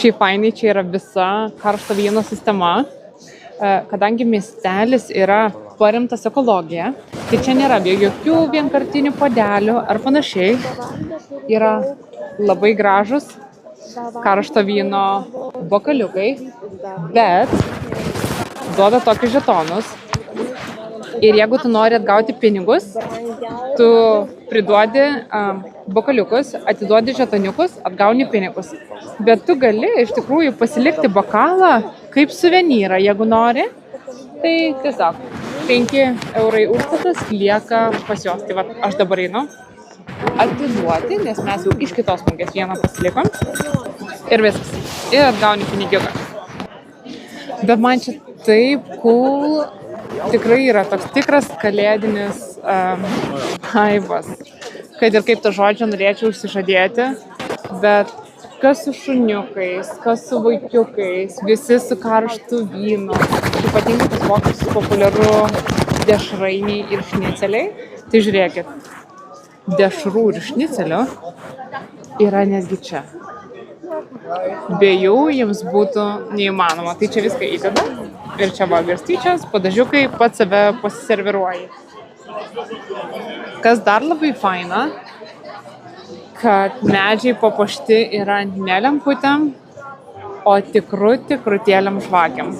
Šiaip fainai, čia yra visa karšto vyno sistema. Kadangi miestelis yra paremtas ekologija, tai čia nėra jokių vienkartinių puodelių ar panašiai. Yra labai gražus karšto vyno bokaliukai, bet duoda tokius žetonus. Ir jeigu tu nori atgauti pinigus, tu priduodi bokaliukus, atiduodi žetoniukus, atgauni pinigus. Bet tu gali iš tikrųjų pasilikti bokalą kaip suvenyrą, jeigu nori. Tai tiesiog 5 eurai užstatas lieka pas juos. Tai va, aš dabar einu atiduoti, nes mes jau iš kitos mugės vieną pasilikom. Ir viskas. Ir atgauni pinigiuką. Bet man čia taip cool. Tikrai yra toks tikras kalėdinis vaibas. Kad ir kaip to žodžio norėčiau užsižadėti, bet kas su šuniukais, kas su vaikiukais, visi su karštu vynu. Ypatingai pas vokiečius populiaru dešrainiai ir šniceliai. Tai žiūrėkit, dešrų ir šnicelių yra netgi čia. Be jų jums būtų neįmanoma. Tai čia viską įdeda. Ir čia va garstyčios, padažiukai, pats save pasiserviruoji. Kas dar labai faina, kad medžiai papuošti yra ne lemputėm, o tikrutėliam žvakėm.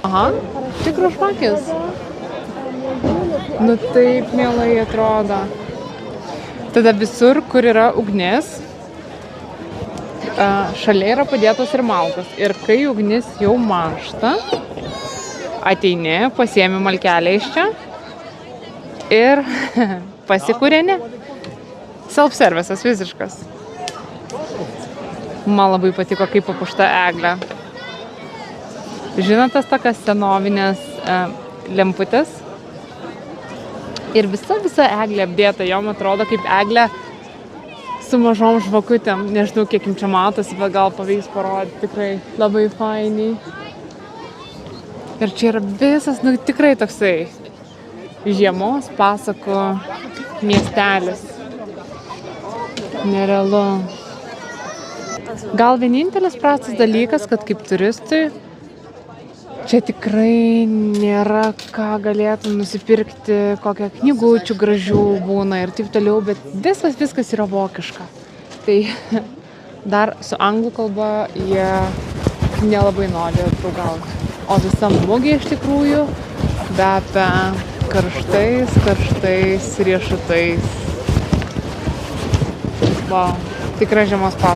Aha, tikros žvakės. Nu taip mielai atrodo. Tada visur, kur yra ugnis, šalia yra padėtos ir malkos. Ir kai ugnis jau mąžta, ateini, pasiemi malkelę iš čia ir pasikūreni. Self-services visiškas. Man labai patiko, kaip papuošta eglė. Žinot, tas tokias senovinės lemputės. Ir visa eglė apdėta, jom atrodo kaip eglė su mažom žvakutėm. Nežinau, kiek jums čia matosi, bet gal pavyks parodyti. Tikrai labai fainiai. Ir čia yra visas, nu tikrai toksai žiemos pasakų miestelis. Nerealu. Gal vienintelis prastas dalykas, kad kaip turistui čia tikrai nėra ką galėtum nusipirkti, kokią knygučių gražių būna ir taip toliau, bet viskas yra vokiška. Tai dar su anglų kalba jie nelabai nori draugauti. O visa mugė iš tikrųjų kvepia karštais riešutais. Wow, tikrai žiemos pasaka.